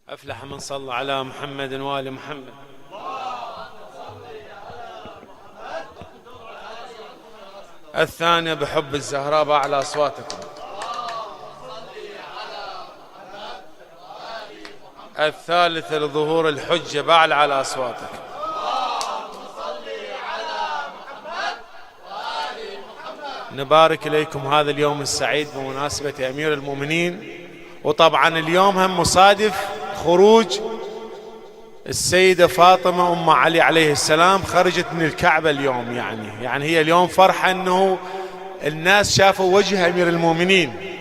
أفلح من صلى على محمد وآل محمد. الثانية بحب الزهراء بأعلى أصواتكم. الثالثة لظهور الحجة بأعلى على أصواتكم. نبارك إليكم هذا اليوم السعيد بمناسبة أمير المؤمنين، وطبعا اليوم هم مصادف خروج السيدة فاطمة أم علي عليه السلام، خرجت من الكعبة اليوم، يعني هي اليوم فرحة أنه الناس شافوا وجه أمير المؤمنين.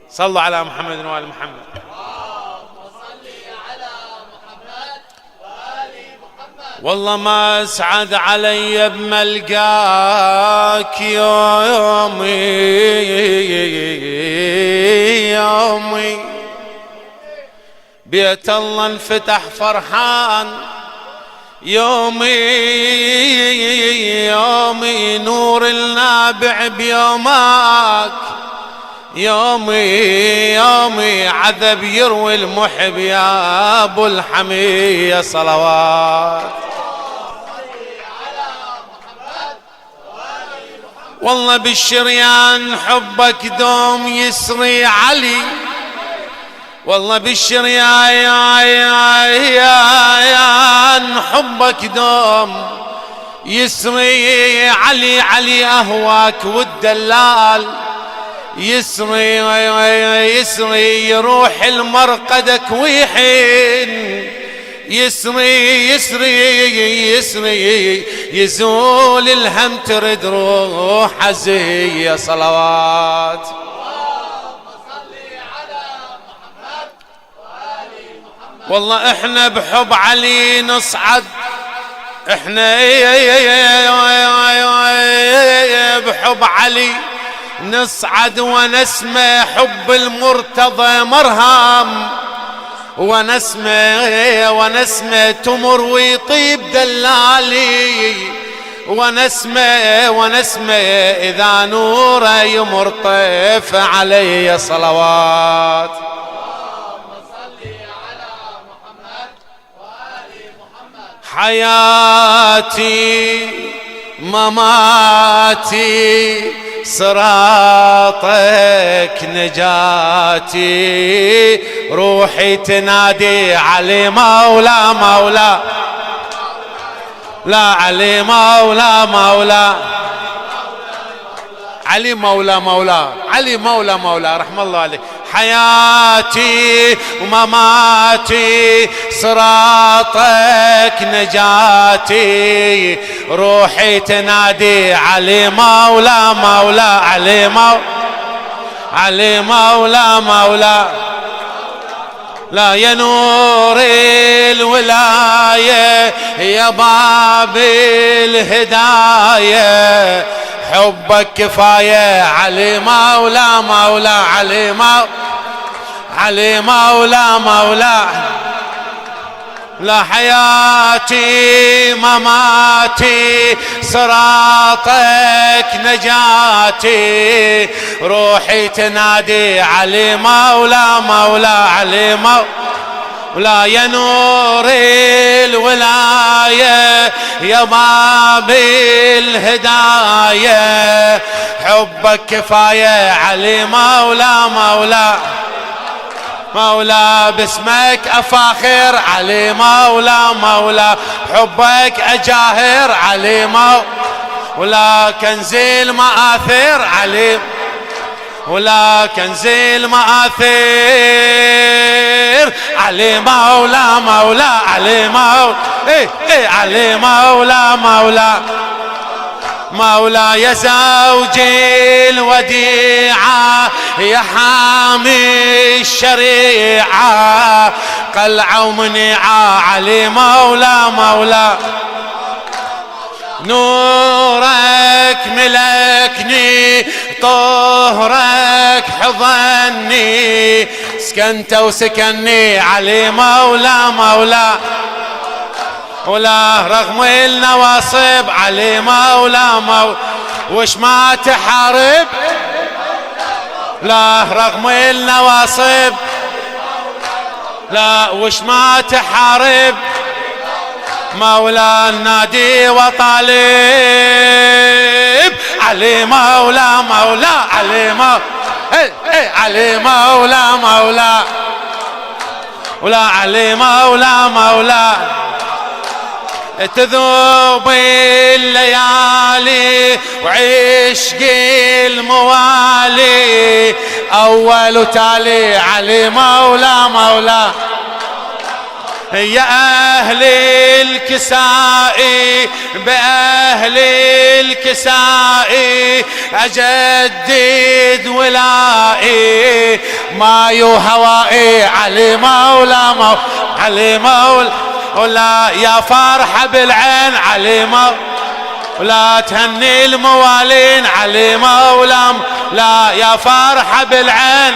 صلوا على محمد وآل محمد. والله ما اسعد علي بملقاك يومي بيت الله انفتح فرحان، يومي نور النابع بيومك، يومي عذب يروي المحب يا ابو الحمية. صلوات والله بالشريان حبك دوم يسري علي، والله بالشريان حبك دوم يسري علي أهواك والدلال يسري يروح المرقدك ويحين، يسري يزول الهم ترد روح حزية. صلوات والله احنا بحب علي نصعد، احنا بحب علي نصعد ونسمع حب المرتضى مرهم، ونسمع تمر ويطيب دلالي، ونسمع إذا نوره يمر طيف علي. صلوات حياتي مماتي صراطك نجاتي، روحي تنادي علي مولا لا علي مولا علي مولا رحم الله عليك. حياتي ومماتي صراطك نجاتي، روحي تنادي علي مولا علي مولا لا يا نور الولاية يا باب الهداية، حبك كفاية علي مولا علي مولا لا حياتي مماتي صراطك نجاتي، روحي تنادي علي مولا علي مولا يا نور الولاية يا باب الهداية، حبك كفاية علي مولا باسمك أفاخر علي مولا حبك أجاهر علي مولا كنز المآثر علي ولا كنز المآثر علي مولا علي علي مولا يا زوجي الوديعة يا حامي الشريعة، قلعة ومنيعة علي مولا نورك ملكني طهرك حضني، سكنت وسكني علي مولا ولا رغم النواصب علي مولا وش ما تحارب لا رغم النواصب لا وش ما تحارب مولى النادي وطالب علي مولى مولى علي مولى علي مولى مولى ولا علي مولى مولى تذوب الليالي وعشق الموالي أول وتالي علي مولى مولى يا أهل الكسائي بأهل الكسائي أجدد ولائي ما يهوائي علي مولى مولى علي مولى ولا يا فرحة بالعين علي مولى ولا تهني الموالين علي مولى لا يا فرحة بالعين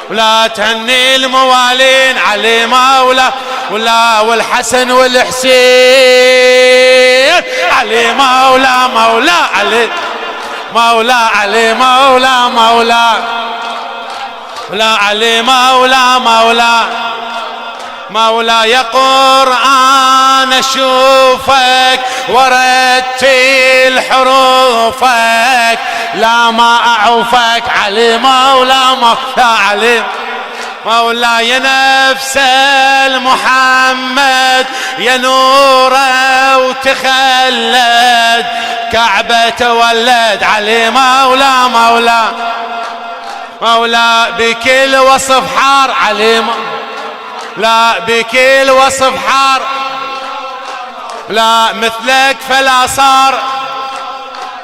ولا تهني الموالين علي مولى ولا والحسن والحسين علي مولى مولى علي مولى علي مولى مولى ولا علي مولى مولى مولى يا قرآن أشوفك ورتل حروفك لا ما أعوفك علي مولى مولى علي مولى يا نفس المحمد يا نوره وتخلد كعبة تولد علي مولى مولى مولى بكل وصف حار علي لا بكل وصف حار لا مثلك فلا صار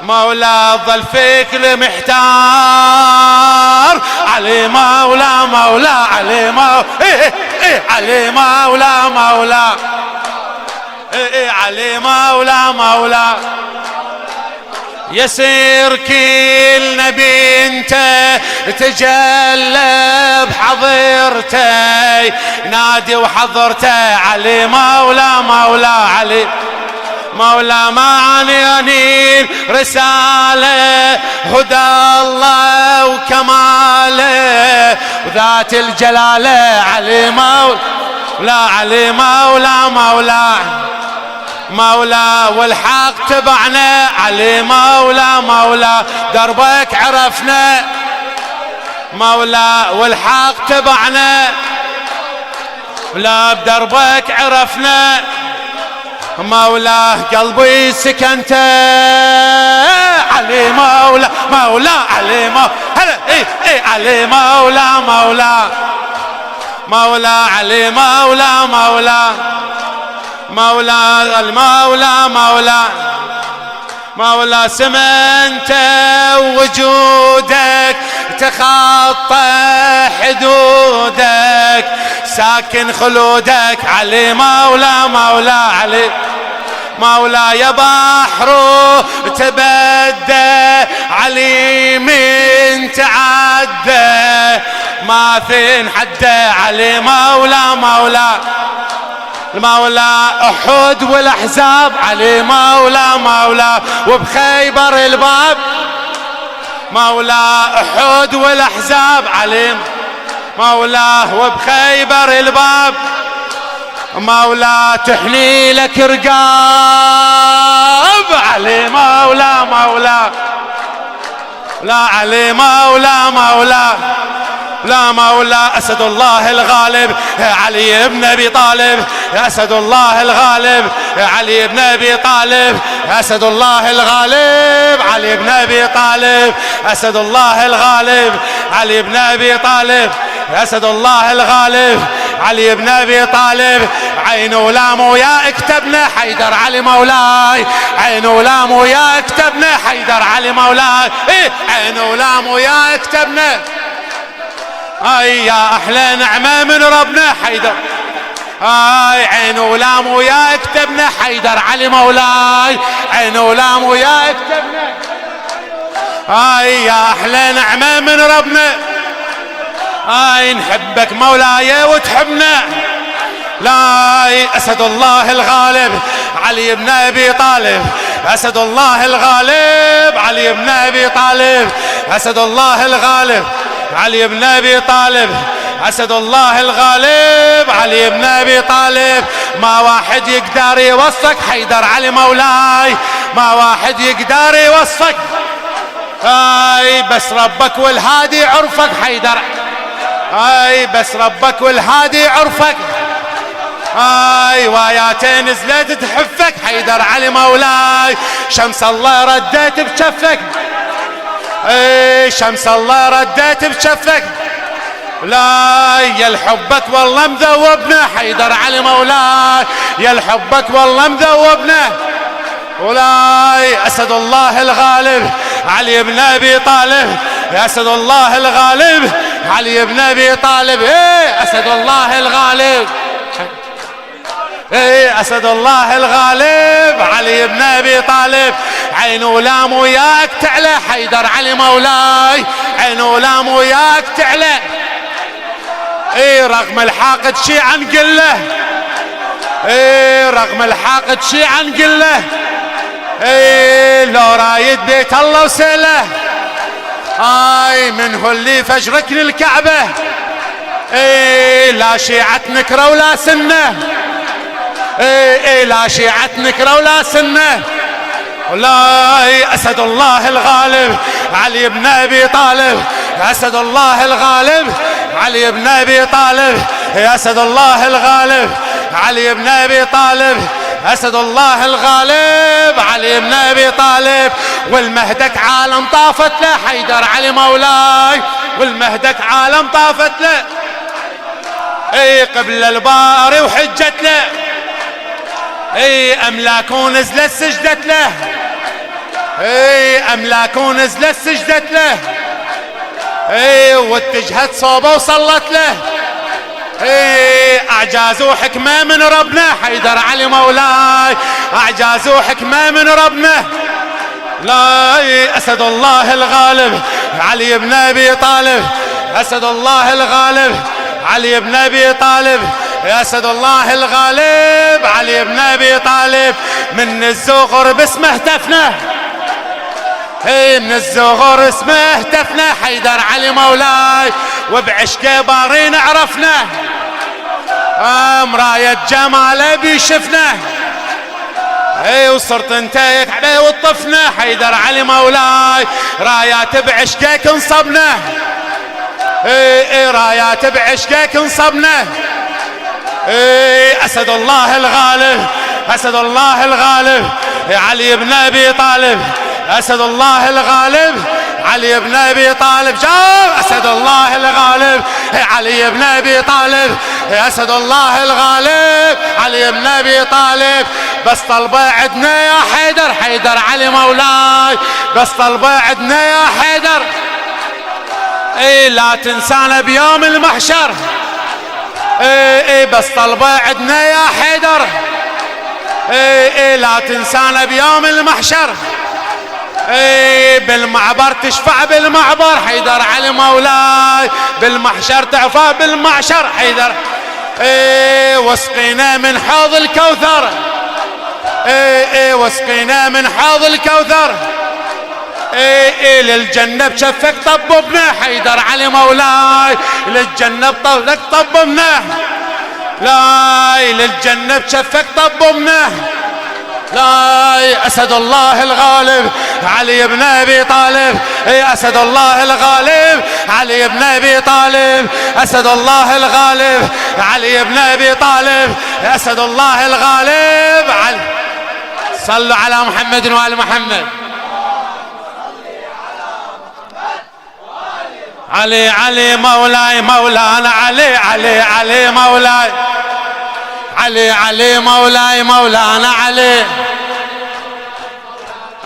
مولى ظل فكر محتار علي مولى مولى علي مولى علي مولى مولى علي مولى مولى يسير كل نبي انت تجلى بحضرته نادي وحضرته علي مولى مولى علي مولى معنيين رسالة هدى الله وكماله وذات الجلالة علي مولى لا علي مولى مولى مولى والحق تبعنا علي مولى مولى دربك عرفنا مولى والحق تبعنا لا بدربك عرفنا مولاه قلبي سكنت علي مولى مولى علي مولى هلا علي مولى مولى مولى علي مولى مولى مولى المولى مولى مولى سمنت وجودك تخطى حدودك ساكن خلودك علي مولى مولى علي مولى يا بحر تبدى علي من تعدى ما فين حده علي مولى مولى المولى احد والاحزاب علي مولى مولى وبخيبر الباب مولى احد والاحزاب علي مولاه وبخيبر الباب مولى تحني لك رقاب علي مولى مولى لا علي مولى مولى لا مولى أسد الله الغالب علي بن أبي طالب أسد الله الغالب علي بن أبي طالب أسد الله الغالب علي بن أبي طالب أسد الله الغالب علي بن أبي طالب أسد الله الغالب علي بن أبي طالب عين ولام ويا اكتبنا حيدر علي مولاي عين ولام ويا اكتبنا حيدر علي مولاي عين ولام ويا اكتبنا اي يا احلى نعمه من ربنا حيدر اي عين ولام ويا اكتبنا حيدر علي مولاي عين ولام ويا اكتبنا اي يا احلى نعمه من ربنا اي نحبك مولاي وتحبنا لا أسد الله الغالب علي بن أبي طالب أسد الله الغالب علي بن أبي طالب أسد الله الغالب علي بن أبي طالب أسد الله الغالب علي بن أبي طالب. ما واحد يقدر يوصفك حيدر علي مولاي، ما واحد يقدر يوصفك، اي بس ربك والهادي عرفك حيدر، اي بس ربك والهادي عرفك، اي واياتين نزلت تحفك حيدر علي مولاي. شمس الله رديت بشفك، اي شمس الله رديت بشفك، لا يا الحبك والله مذوبنا حيدر علي مولاي، يا الحبك والله مذوبنا ولاي. أسد الله الغالب علي بن أبي طالب، يا أسد الله الغالب علي بن أبي طالب. ايه أسد الله الغالب، ايه أسد الله الغالب علي بن أبي طالب. عين ولام وياك تعلى حيدر علي مولاي، عين ولام وياك تعلى، ايه رغم الحاقد شي عن قله، ايه رغم الحاقد شي عن قله، ايه لو رايد بيت الله وسيله، اي منه اللي فجرك للكعبه، ايه لا شيعة نكره ولا سنه، ايه لا شيعة نكره ولا سنه، والله أسد الله الغالب علي بن أبي طالب، أسد الله الغالب علي بن أبي طالب، يا أسد الله الغالب علي بن أبي طالب، أسد الله الغالب علي بن أبي طالب. والمهدك عالم طافت له حيدر علي مولاي، والمهدك عالم طافت له، اي قبل الباري وحجت له، اي املاك ونزلت سجدت له، اي املاك ونزلت سجدت له، اي واتجهت صوبه وصلت له، اي اعجاز وحكمه من ربنا حيدر علي مولاي، اعجاز وحكمه من ربنا. لا أسد الله الغالب علي بن أبي طالب، أسد الله الغالب علي بن أبي طالب، يا أسد الله الغالب علي بن أبي طالب. من الزغر باسمه هتفنا، اي من الزغر اسمه هتفنا حيدر علي مولاي، وبعشقه بارين عرفنا، مراية جماله بيشفنا، اي وصرت انتيك عليه وطفنا حيدر علي مولاي. رايات بعشقك انصبنا، اي رايات بعشقك انصبنا، اي أسد الله الغالب، أسد الله الغالب علي بن أبي طالب، أسد الله الغالب علي بن أبي طالب. جاء أسد الله الغالب علي بن أبي طالب، أسد الله الغالب علي بن أبي طالب. بس طلبه عدنا يا حيدر، حيدر علي مولاي، بس طلبه عدنا يا حيدر، اي لا تنسانا بيوم المحشر، اي بس طلبه عدنا يا حيدر، اي لا تنسانا بيوم المحشر، اي بالمعبر تشفع بالمعبر حيدر علي مولاي، بالمحشر تعفى بالمعشر حيدر، اي واسقينا من حوض الكوثر، اي واسقينا من حوض الكوثر، اي للجنة بشفك طببنا حيدر علي مولاي، للجنة بطولك طببنا، لا للجنة بشفك طببنا، لا أسد الله الغالب علي بن أبي طالب، أسد الله الغالب علي بن أبي طالب، أسد الله الغالب علي بن أبي طالب، أسد الله الغالب علي. صلوا على محمد وآل محمد. علي علي مولاي مولانا علي علي علي مولاي، علي علي مولاي مولانا علي،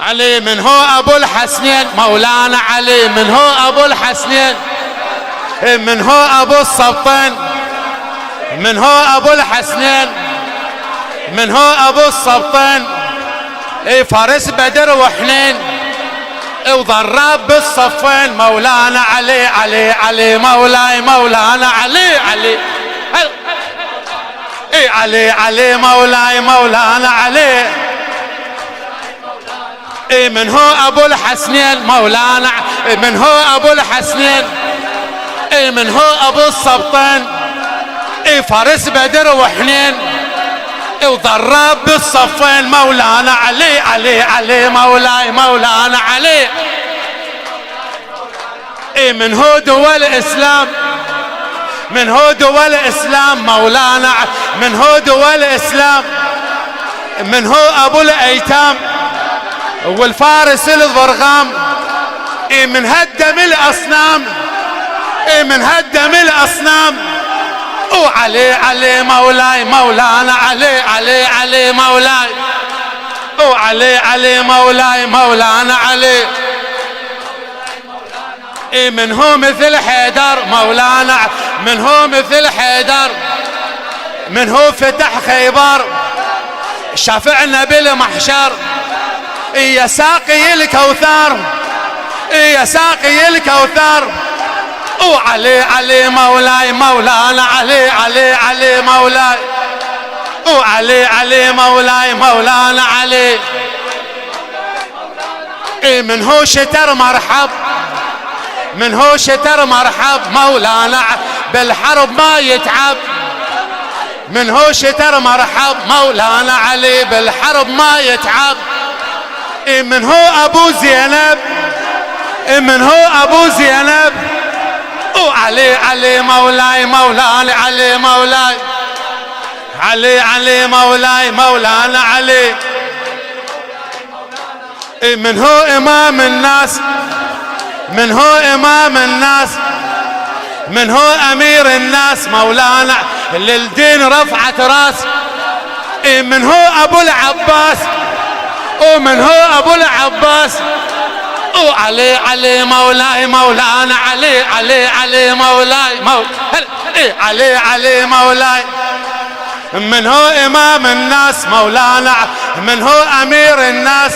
علي من هو أبو الحسنين مولانا علي، من هو أبو الحسنين، من هو أبو السبطين، من هو أبو الحسنين، من هو أبو السبطين، فارس بدر وحنين وضرب بالصفين مولانا علي علي علي مولاي مولانا علي علي علي علي مولاي مولانا علي، من هو ابو الحسنين مولانا، من هو ابو الحسنين، اي من هو ابو السبطين، اي فارس بدر وحنين، اي وضرب بالصفين مولانا علي علي علي مولاي مولانا علي. اي من هو دول الاسلام، من هو دول الاسلام مولانا، من هو دول الاسلام، من هو ابو الايتام والفارس الضرغام. اي من هدم الاصنام، اي من هدم الاصنام. وعلي علي مولاي مولانا علي علي علي مولاي، وعلي علي مولاي مولانا علي. اي من هو مثل حيدر مولانا، من هو مثل حيدر، من هو فتح خيبر شافعنا بالمحشر. اي يا ساقي الكوثر، اي يا ساقي الكوثر. وعلي علي مولاي مولانا علي علي علي مولاي، وعلي علي مولاي مولانا علي. اي من هو شتر مرحب، من هو شتر مرحب مولانا بالحرب ما يتعب، من هو شتر مرحب مولانا علي بالحرب ما يتعب. اي من هو ابو زينب، اي من هو ابو زينب. وعلي علي مولاي مولانا علي مولاي، علي علي مولاي مولانا علي. اي من هو امام الناس، من هو امام الناس، من هو امير الناس مولانا للدين رفعت راس. اي من هو ابو العباس، ومن هو ابو العباس. وعلي علي مولاي مولانا علي علي علي مولاي مولاي علي علي مولاي. من هو امام الناس مولانا، من هو امير الناس،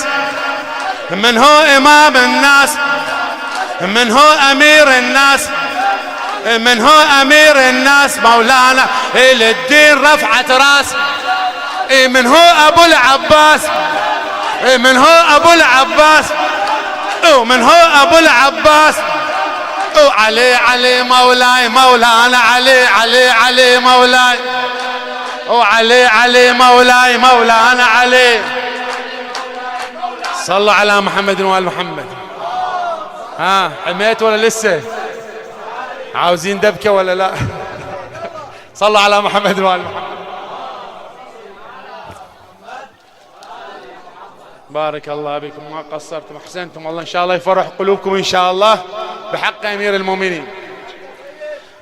من هو امام الناس، من هو امير الناس، من هو امير الناس مولانا للدين رفعت راس. من هو ابو العباس، من هو ابو العباس، ومن هو ابو العباس. وعلي علي مولاي مولانا علي علي علي مولاي، وعلي علي مولاي مولانا علي. صلوا على محمد وآل محمد. ها حميت ولا لسه؟ عاوزين دبكة ولا لا؟ صلوا على محمد وآل محمد. بارك الله بكم، ما قصرتم احسنتم، الله ان شاء الله يفرح قلوبكم ان شاء الله بحق امير المؤمنين.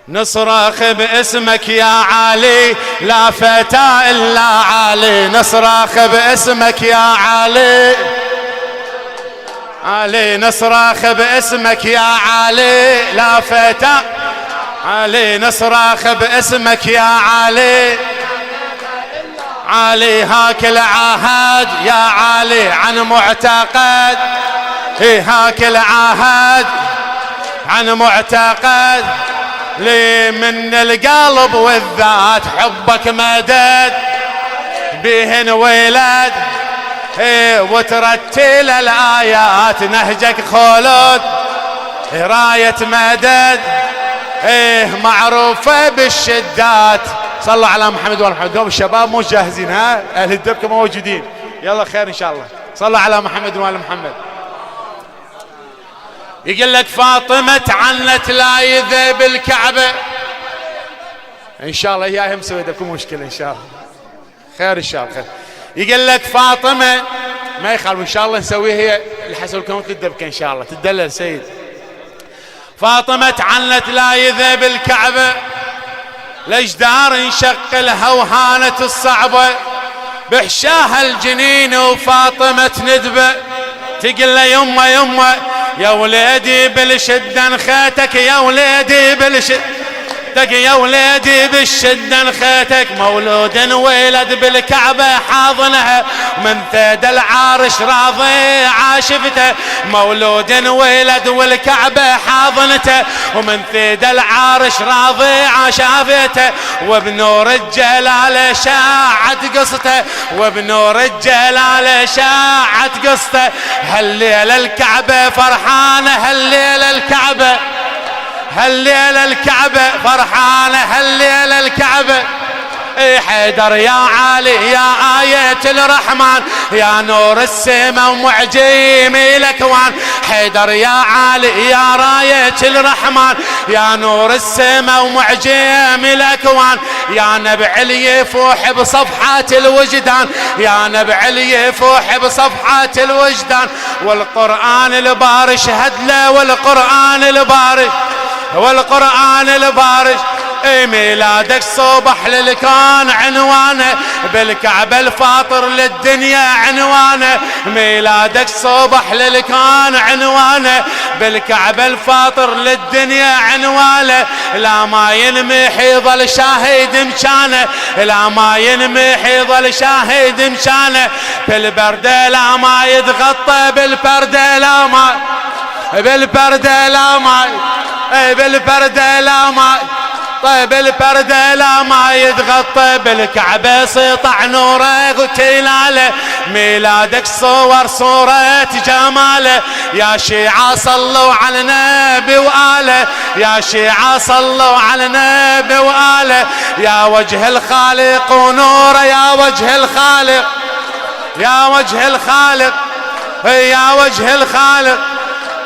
نصرخ باسمك يا علي لا فتى الا علي، نصرخ باسمك يا علي علي، نصرخ باسمك يا علي لا فتى علي، نصرخ باسمك يا علي علي. هاك العهد يا علي عن معتقد، هاك العهد عن معتقد، لي من القلب والذات حبك مدد بهن ولد. وترتل الآيات نهجك خلد راية مدد، معروفة بالشدات. صلوا على محمد وآل محمد. دوم الشباب مو جاهزين، ها اهل الدبكة موجودين، يلا خير ان شاء الله. صلوا على محمد وآل محمد. يقول لك فاطمة تعنت لا يذهب الكعبة ان شاء الله، هي مسوي لكم مشكلة ان شاء الله، خير ان شاء الله خير. يقول لك فاطمة ما يخالف ان شاء الله نسويها هي اللي حسوا لكم الدبكة ان شاء الله، تدلل سيد. فاطمة تعنت لا يذهب الكعبة، الأجدار انشق لها وهانت الصعبة، بحشاها الجنين وفاطمة ندبة. تقول له يمه يمه يا وليدي بالشدة نخيتك، يا وليدي بالشدة يا وليدي بالشدة نخيتك. مولود ولد بالكعبة حاضنها، من ثيد العارش راضي عاشفته. مولود ولد والكعبة حاضنته، ومن ثيد العارش راضي عاشفته. وبنور الجلال شاعت قصته، وبنور الجلال شاعت قصته. هالليلة الكعبة فرحانة، هالليلة الكعبة هالليلة الكعبة فرحانة، هالليلة الكعبة. حيدر يا علي يا آية الرحمن، يا نور السما ومعجم الأكوان. حيدر يا علي يا راية الرحمن، يا نور السما ومعجم الأكوان. يا نبع اللي يفوح بصفحات الوجدان، يا نبع اللي يفوح بصفحات الوجدان. والقرآن الباري شهد له، والقرآن الباري، والقرآن الباري. ميلادك صبح للكون عنوانه، بالكعبة الفاطر للدنيا عنوانه. ميلادك صبح للكون عنوانه، بالكعبة الفاطر للدنيا عنوانه. لا ما ينمح يظل شاهد مكانه، لا ما ينمح يظل شاهد مكانه. في البردة لا ما يتغطى، بالبردة لا ما، بالبردة لا ما، بالبردة لا ما. طيب البردة لا ما يتغطى، بالكعبة سطع نوره وتلاله. ميلادك صور صورة جماله، يا شيعة صلوا على النبي وآله، يا شيعة صلوا على النبي وآله. يا وجه الخالق ونوره، يا وجه الخالق، يا وجه الخالق، يا وجه الخالق.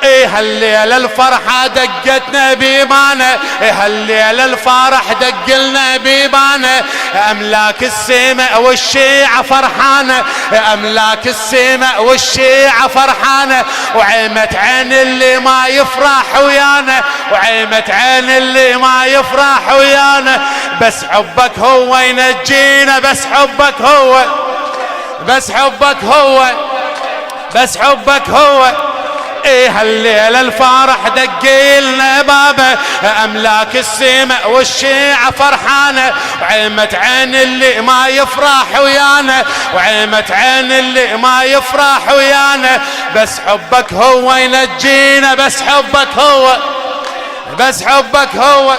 هالليلة الفرحة دقتنا بيبانه، هالليلة الفرح دقلنا بيبانه. أملاك السماء والشيعة فرحانة، أملاك السماء والشيعة فرحانة. وعيمة عين اللي ما يفرح ويانا، وعيمة عين اللي ما يفرح ويانا. بس حبك هو ينجينا، بس حبك هو، بس حبك هو، بس حبك هو. هالليلة الفرح دقيلنا بابه، أملاك السماء والشيعة فرحانة. وعيمة عين اللي ما يفرح ويانا، وعيمة عين اللي ما يفرح ويانا. بس حبك هو ينجينا، بس حبك هو، بس حبك هو.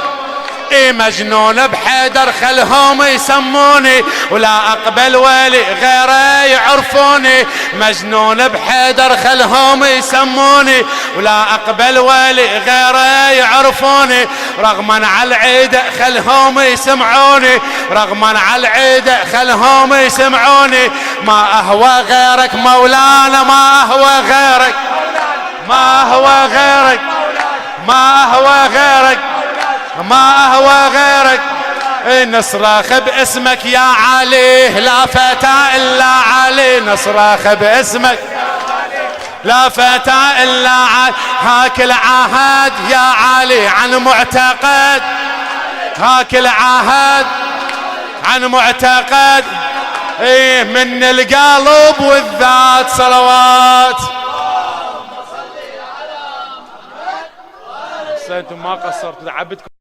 مجنون بحيدر خلهم يسموني، ولا أقبل ولي غيره يعرفوني. مجنون بحيدر خلهم يسموني، ولا أقبل ولي غيره يعرفوني. رغما على العيدة خلهم يسمعوني، رغما على العيدة خلهم يسمعوني. ما أهوى غيرك مولانا، ما أهوى غيرك، ما أهوى غيرك، ما أهوى غيرك، ما أهوى غيرك. نصرخ باسمك يا علي، لا فتى إلا علي. نصرخ باسمك لا فتى إلا علي. هاك العهد يا علي عن معتقد، هاك العهد عن معتقد. من القلب والذات صلوات. انتم ما قصرتوا، عبدكم.